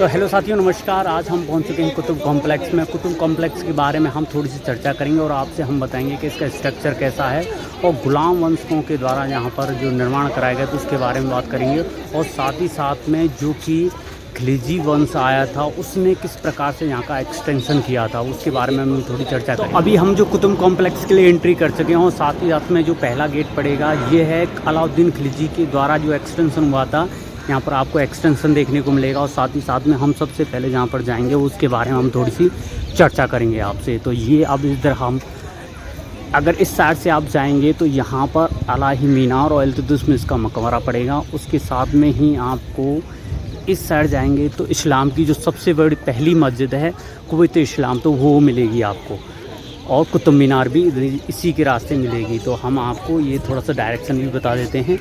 तो हेलो साथियों, नमस्कार। आज हम पहुंच चुके हैं कुतुब कॉम्प्लेक्स में। कुतुब कॉम्प्लेक्स के बारे में हम थोड़ी सी चर्चा करेंगे और आपसे हम बताएंगे कि इसका स्ट्रक्चर कैसा है और गुलाम वंशकों के द्वारा यहाँ पर जो निर्माण कराया गया तो उसके बारे में बात करेंगे। और साथ ही साथ में जो कि खिलजी वंश आया था उसने किस प्रकार से यहाँ का एक्सटेंशन किया था उसके बारे में हम थोड़ी चर्चा करेंगे। तो अभी हम जो कुतुब कॉम्प्लेक्स के लिए एंट्री कर चुके हैं और साथ ही साथ में जो पहला गेट पड़ेगा ये है अलाउद्दीन खिलजी के द्वारा जो एक्सटेंशन हुआ था। यहाँ पर आपको एक्सटेंशन देखने को मिलेगा और साथ ही साथ में हम सबसे पहले जहाँ पर जाएंगे उसके बारे में हम थोड़ी सी चर्चा करेंगे आपसे। तो ये अब इधर हम अगर इस साइड से आप जाएंगे तो यहाँ पर अलाही मीनार और इल्तुतमिश का मकबरा पड़ेगा। उसके साथ में ही आपको इस साइड जाएंगे तो इस्लाम की जो सबसे बड़ी पहली मस्जिद है कुव्वत इस्लाम तो वो मिलेगी आपको, और कुतुब मीनार भी इसी के रास्ते मिलेगी। तो हम आपको ये थोड़ा सा डायरेक्शन भी बता देते हैं।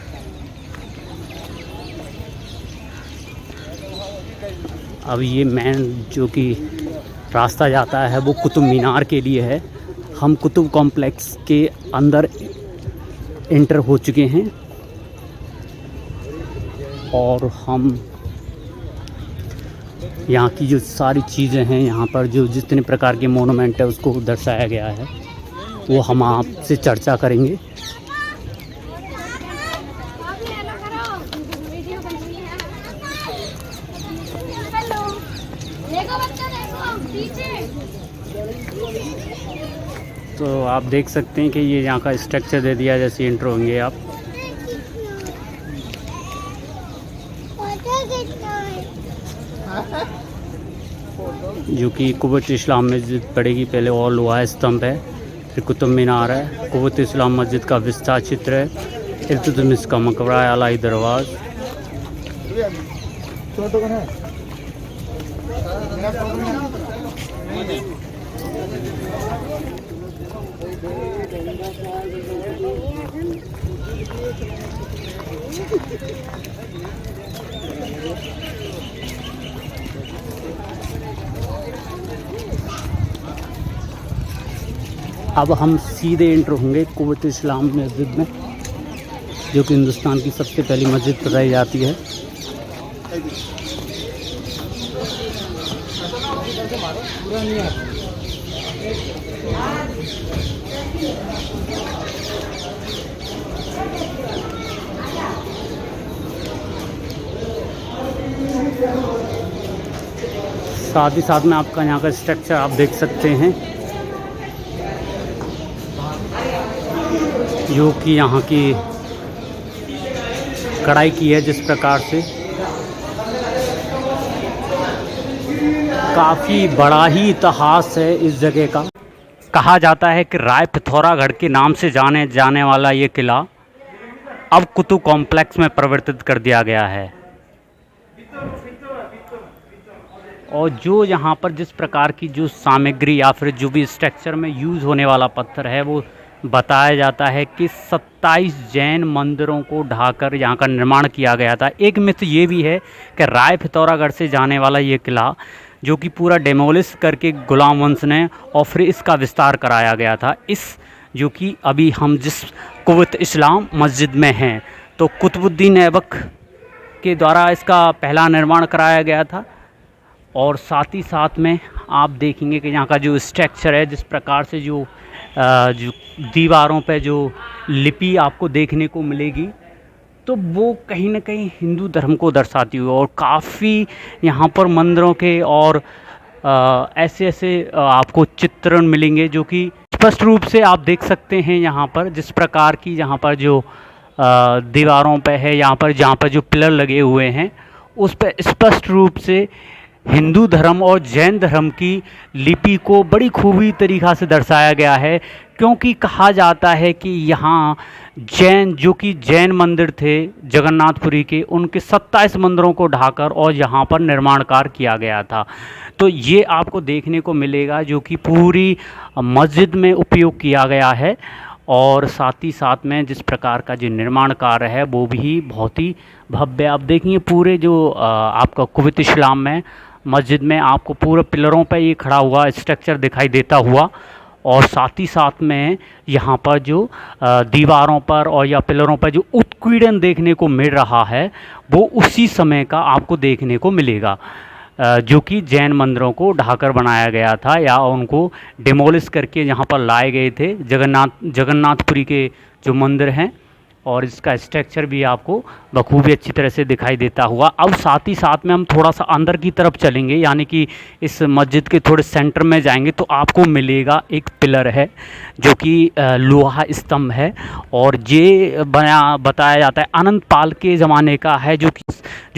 अब ये मेन जो कि रास्ता जाता है वो कुतुब मीनार के लिए है। हम कुतुब कॉम्प्लेक्स के अंदर एंटर हो चुके हैं और हम यहाँ की जो सारी चीज़ें हैं, यहाँ पर जो जितने प्रकार के मोनूमेंट है उसको दर्शाया गया है वो हम आपसे चर्चा करेंगे। तो आप देख सकते हैं कि ये यहाँ का स्ट्रक्चर दे दिया जैसे एंटर होंगे आप। जो कि कुव्वत इस्लाम मस्जिद पड़ेगी पहले, और लोहा स्तंभ है, फिर कुतुब मीनार है, कुव्वत इस्लाम मस्जिद का विस्तार चित्र है, इल्तुतमिश का मकबरा है, अलाई दरवाज़। अब हम सीधे एंटर होंगे कुव्वत इस्लाम मस्जिद में, जो कि हिंदुस्तान की सबसे पहली मस्जिद बताई जाती है। साथ ही साथ में आपका यहाँ का स्ट्रक्चर आप देख सकते हैं, जो कि यहाँ की कढ़ाई की है जिस प्रकार से, काफ़ी बड़ा ही इतिहास है इस जगह का। कहा जाता है कि राय पिथौरागढ़ के नाम से जाने वाला ये किला अब कुतुब कॉम्प्लेक्स में परिवर्तित कर दिया गया है। और जो यहाँ पर जिस प्रकार की जो सामग्री या फिर जो भी स्ट्रक्चर में यूज़ होने वाला पत्थर है वो बताया जाता है कि 27 जैन मंदिरों को ढाकर यहाँ का निर्माण किया गया था। एक मिथ ये भी है कि राय पिथौरागढ़ से जाने वाला ये किला जो कि पूरा डेमोलिश करके गुलाम वंश ने और फिर इसका विस्तार कराया गया था। इस जो कि अभी हम जिस कुव्वत इस्लाम मस्जिद में हैं, तो कुतुबुद्दीन ऐबक के द्वारा इसका पहला निर्माण कराया गया था। और साथ ही साथ में आप देखेंगे कि यहाँ का जो स्ट्रक्चर है, जिस प्रकार से जो दीवारों पे जो लिपि आपको देखने को मिलेगी, तो वो कहीं ना कहीं हिंदू धर्म को दर्शाती हुई, और काफ़ी यहाँ पर मंदिरों के और ऐसे ऐसे आपको चित्रण मिलेंगे जो कि स्पष्ट रूप से आप देख सकते हैं। यहाँ पर जिस प्रकार की यहाँ पर जो दीवारों पे है, यहाँ पर जहाँ पर जो पिलर लगे हुए हैं उस पर स्पष्ट रूप से हिंदू धर्म और जैन धर्म की लिपि को बड़ी खूबी तरीक़ा से दर्शाया गया है। क्योंकि कहा जाता है कि यहाँ जैन जो कि जैन मंदिर थे जगन्नाथपुरी के, उनके 27 मंदिरों को ढाकर और यहाँ पर निर्माण कार्य किया गया था। तो ये आपको देखने को मिलेगा जो कि पूरी मस्जिद में उपयोग किया गया है। और साथ ही साथ में जिस प्रकार का जो निर्माण कार्य है वो भी बहुत ही भव्य। आप देखेंगे पूरे जो आपका कुव्वत इस्लाम में मस्जिद में आपको पूरे पिलरों पर ये खड़ा हुआ स्ट्रक्चर दिखाई देता हुआ, और साथ ही साथ में यहाँ पर जो दीवारों पर और या पिलरों पर जो उत्कीर्णन देखने को मिल रहा है वो उसी समय का आपको देखने को मिलेगा। जो कि जैन मंदिरों को ढाकर बनाया गया था या उनको डिमोलिश करके यहाँ पर लाए गए थे। जगन्नाथपुरी के जो मंदिर हैं, और इसका स्ट्रक्चर भी आपको बखूबी अच्छी तरह से दिखाई देता हुआ। अब साथ ही साथ में हम थोड़ा सा अंदर की तरफ चलेंगे, यानी कि इस मस्जिद के थोड़े सेंटर में जाएंगे तो आपको मिलेगा एक पिलर है जो कि लोहा स्तंभ है, और ये बताया जाता है अनंत पाल के ज़माने का है, जो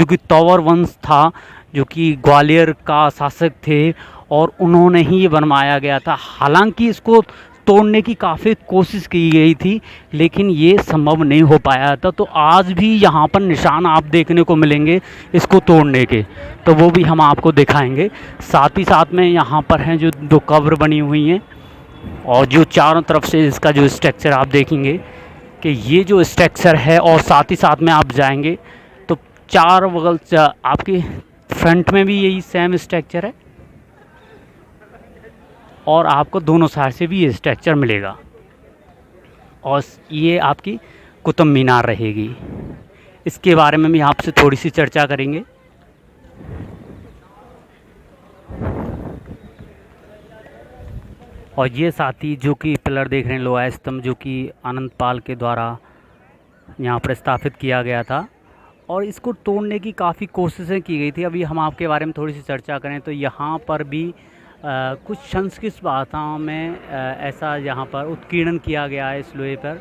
कि तंवर वंश था, जो कि ग्वालियर का शासक थे, और उन्होंने ही ये बनवाया गया था। हालांकि इसको तोड़ने की काफ़ी कोशिश की गई थी, लेकिन ये संभव नहीं हो पाया था। तो आज भी यहाँ पर निशान आप देखने को मिलेंगे इसको तोड़ने के, तो वो भी हम आपको दिखाएंगे। साथ ही साथ में यहाँ पर हैं जो दो कब्र बनी हुई हैं, और जो चारों तरफ से इसका जो स्ट्रक्चर आप देखेंगे कि ये जो स्ट्रक्चर है, और साथ ही साथ में आप जाएंगे तो चार बगल आपके फ्रंट में भी यही सेम स्ट्रक्चर है, और आपको दोनों साइड से भी ये स्ट्रक्चर मिलेगा। और ये आपकी कुतुब मीनार रहेगी। इसके बारे में भी आपसे थोड़ी सी चर्चा करेंगे। और ये साथी जो कि पिलर देख रहे हैं, लोहा स्तंभ, जो कि अनंत पाल के द्वारा यहाँ पर स्थापित किया गया था, और इसको तोड़ने की काफ़ी कोशिशें की गई थी। अभी हम आपके बारे में थोड़ी सी चर्चा करें तो यहाँ पर भी कुछ संस्कृत भाषाओं में ऐसा यहाँ पर उत्कीर्णन किया गया है इस लोहे पर,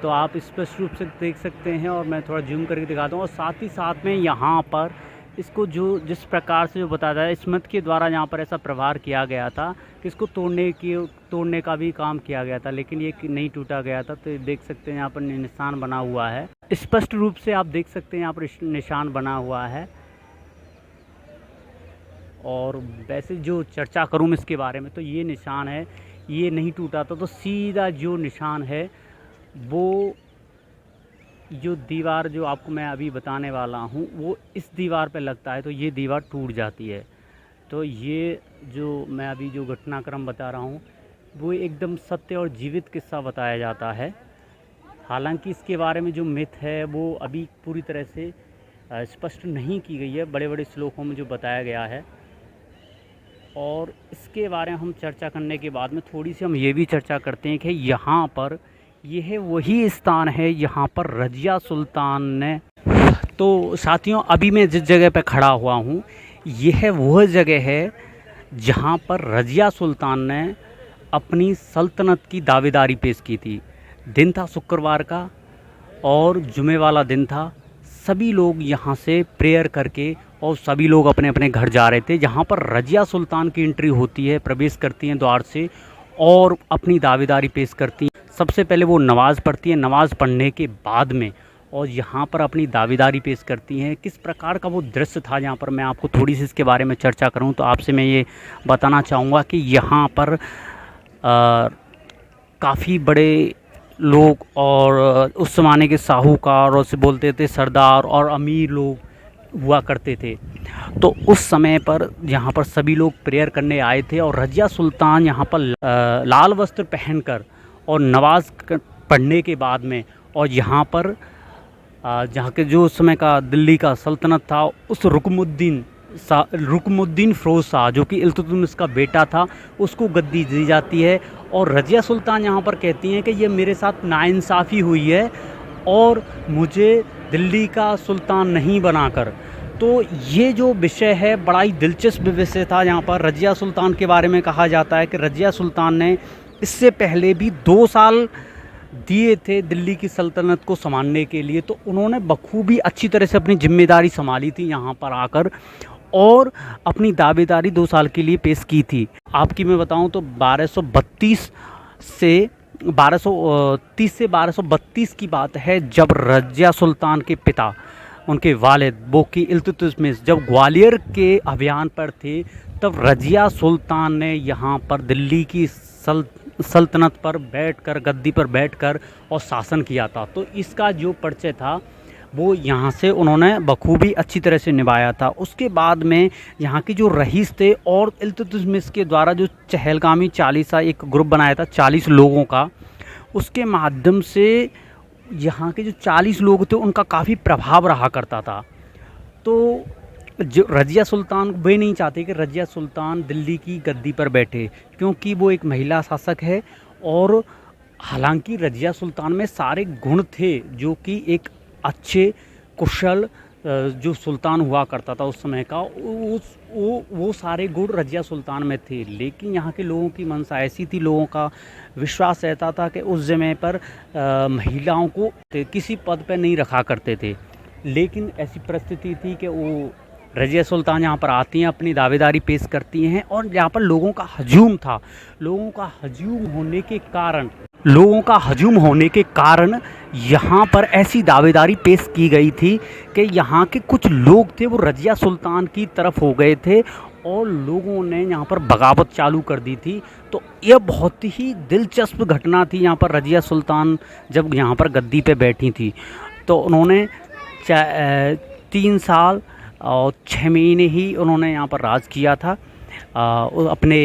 तो आप स्पष्ट रूप से देख सकते हैं, और मैं थोड़ा जूम करके दिखाता हूँ। और साथ ही साथ में यहाँ पर इसको जिस प्रकार से जो बताया है, स्मिथ के द्वारा यहाँ पर ऐसा प्रहार किया गया था कि इसको तोड़ने का भी काम किया गया था, लेकिन ये नहीं टूटा गया था। तो देख सकते हैं यहाँ पर निशान बना हुआ है, स्पष्ट रूप से आप देख सकते हैं यहाँ पर निशान बना हुआ है। और वैसे जो चर्चा करूँ मैं इसके बारे में, तो ये निशान है, ये नहीं टूटा था। तो सीधा जो निशान है वो जो दीवार जो आपको मैं अभी बताने वाला हूँ वो इस दीवार पे लगता है, तो ये दीवार टूट जाती है। तो ये जो मैं अभी जो घटनाक्रम बता रहा हूँ वो एकदम सत्य और जीवित किस्सा बताया जाता है। हालांकि इसके बारे में जो मिथ है वो अभी पूरी तरह से स्पष्ट नहीं की गई है, बड़े बड़े श्लोकों में जो बताया गया है। और इसके बारे में हम चर्चा करने के बाद में थोड़ी सी हम ये भी चर्चा करते हैं कि यहाँ पर यह वही स्थान है यहाँ पर रज़िया सुल्तान ने, तो साथियों अभी मैं जिस जगह पे खड़ा हुआ हूँ यह वह जगह है जहाँ पर रज़िया सुल्तान ने अपनी सल्तनत की दावेदारी पेश की थी। दिन था शुक्रवार का और जुमे वाला दिन था। सभी लोग यहाँ से प्रेयर करके और सभी लोग अपने अपने घर जा रहे थे। जहाँ पर रज़िया सुल्तान की एंट्री होती है, प्रवेश करती हैं द्वार से और अपनी दावेदारी पेश करती हैं। सबसे पहले वो नमाज़ पढ़ती हैं, नमाज़ पढ़ने के बाद में और यहाँ पर अपनी दावेदारी पेश करती हैं। किस प्रकार का वो दृश्य था, यहाँ पर मैं आपको थोड़ी सी इसके बारे में चर्चा करूँ तो आपसे मैं ये बताना चाहूँगा कि यहाँ पर काफ़ी बड़े लोग और उस ज़माने के साहूकार और से बोलते थे सरदार और अमीर लोग हुआ करते थे। तो उस समय पर यहाँ पर सभी लोग प्रेयर करने आए थे और रज़िया सुल्तान यहाँ पर लाल वस्त्र पहनकर और नमाज़ पढ़ने के बाद में और यहाँ पर जहाँ के जो उस समय का दिल्ली का सल्तनत था उस रुकमुद्दीन फ़िरोज़ शाह जो कि इल्तुतमिश का बेटा था उसको गद्दी दी जाती है। और रज़िया सुल्तान यहाँ पर कहती हैं कि ये मेरे साथ नाइंसाफ़ी हुई है और मुझे दिल्ली का सुल्तान नहीं बनाकर। तो ये जो विषय है बड़ा ही दिलचस्प विषय था। यहाँ पर रज़िया सुल्तान के बारे में कहा जाता है कि रज़िया सुल्तान ने इससे पहले भी 2 साल दिए थे दिल्ली की सल्तनत को संभालने के लिए, तो उन्होंने बखूबी अच्छी तरह से अपनी जिम्मेदारी संभाली थी यहाँ पर आकर और अपनी दावेदारी 2 साल के लिए पेश की थी। आपकी मैं बताऊं तो 1230 से 1232 की बात है जब रज़िया सुल्तान के पिता उनके वालिद बोकी इल्तुतमिश जब ग्वालियर के अभियान पर थे तब रज़िया सुल्तान ने यहाँ पर दिल्ली की सल्तनत पर बैठकर गद्दी पर बैठकर और शासन किया था। तो इसका जो परिचय था वो यहाँ से उन्होंने बखूबी अच्छी तरह से निभाया था। उसके बाद में यहाँ के जो रईस थे और इल्तुतमिश के द्वारा जो चहलगामी चालीसा एक ग्रुप बनाया था 40 लोगों का, उसके माध्यम से यहाँ के जो 40 लोग थे उनका काफ़ी प्रभाव रहा करता था। तो जो रज़िया सुल्तान, वे नहीं चाहते कि रज़िया सुल्तान दिल्ली की गद्दी पर बैठे, क्योंकि वो एक महिला शासक है। और हालांकि रज़िया सुल्तान में सारे गुण थे जो कि एक अच्छे कुशल जो सुल्तान हुआ करता था उस समय का, वो सारे गुण रज़िया सुल्तान में थे। लेकिन यहाँ के लोगों की मंशा ऐसी थी, लोगों का विश्वास रहता था कि उस समय पर महिलाओं को किसी पद पर नहीं रखा करते थे। लेकिन ऐसी परिस्थिति थी कि वो रज़िया सुल्तान यहाँ पर आती हैं, अपनी दावेदारी पेश करती हैं, और यहाँ पर लोगों का हजूम था। लोगों का हजूम होने के कारण यहाँ पर ऐसी दावेदारी पेश की गई थी कि यहाँ के कुछ लोग थे वो रज़िया सुल्तान की तरफ हो गए थे, और लोगों ने यहाँ पर बगावत चालू कर दी थी। तो यह बहुत ही दिलचस्प घटना थी। यहाँ पर रज़िया सुल्तान जब यहाँ पर गद्दी पे बैठी थी, तो उन्होंने 3 साल और 6 महीने ही उन्होंने यहाँ पर राज किया था, अपने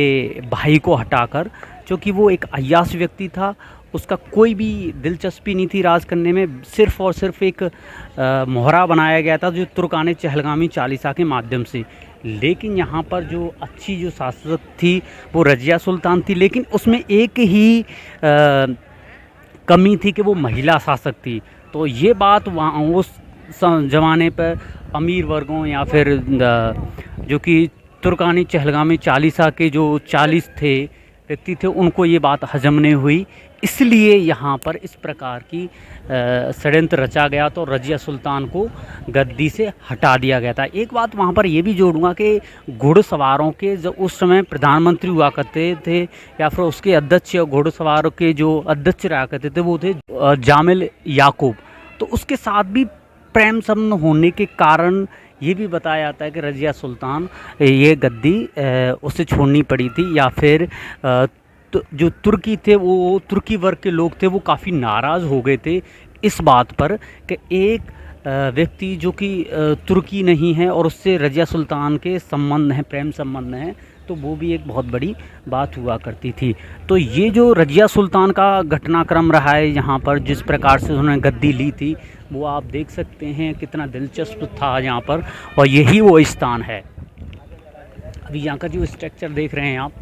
भाई को हटाकर, क्योंकि वो एक अय्याश व्यक्ति था। उसका कोई भी दिलचस्पी नहीं थी राज करने में, सिर्फ़ और सिर्फ एक मोहरा बनाया गया था जो तुर्कान चहलगामी चालीसा के माध्यम से। लेकिन यहाँ पर जो अच्छी जो शासक थी वो रज़िया सुल्तान थी, लेकिन उसमें एक ही कमी थी कि वो महिला शासक थी। तो ये बात वहाँ उस ज़माने पर अमीर वर्गों या फिर जो कि तुर्कानी चहलगामी चालीसा के जो 40 थे व्यक्ति थे, उनको ये बात हजम नहीं हुई। इसलिए यहाँ पर इस प्रकार की षड्यंत्र रचा गया, तो रज़िया सुल्तान को गद्दी से हटा दिया गया था। एक बात वहाँ पर ये भी जोड़ूंगा कि घुड़सवारों के जो उस समय प्रधानमंत्री हुआ करते थे, या फिर उसके अध्यक्ष, घुड़सवारों के जो अध्यक्ष रहा करते थे वो थे जामिल याकूब। तो उसके साथ भी प्रेम संबंध होने के कारण ये भी बताया जाता है कि रज़िया सुल्तान ये गद्दी उसे छोड़नी पड़ी थी, या फिर तो जो तुर्की थे, वो तुर्की वर्ग के लोग थे, वो काफ़ी नाराज़ हो गए थे इस बात पर कि एक व्यक्ति जो कि तुर्की नहीं है और उससे रज़िया सुल्तान के संबंध हैं, प्रेम संबंध हैं, तो वो भी एक बहुत बड़ी बात हुआ करती थी। तो ये जो रज़िया सुल्तान का घटनाक्रम रहा है यहाँ पर, जिस प्रकार से उन्होंने गद्दी ली थी, वो आप देख सकते हैं कितना दिलचस्प था यहाँ पर, और यही वो स्थान है। अभी यहाँ का जो स्ट्रक्चर देख रहे हैं आप,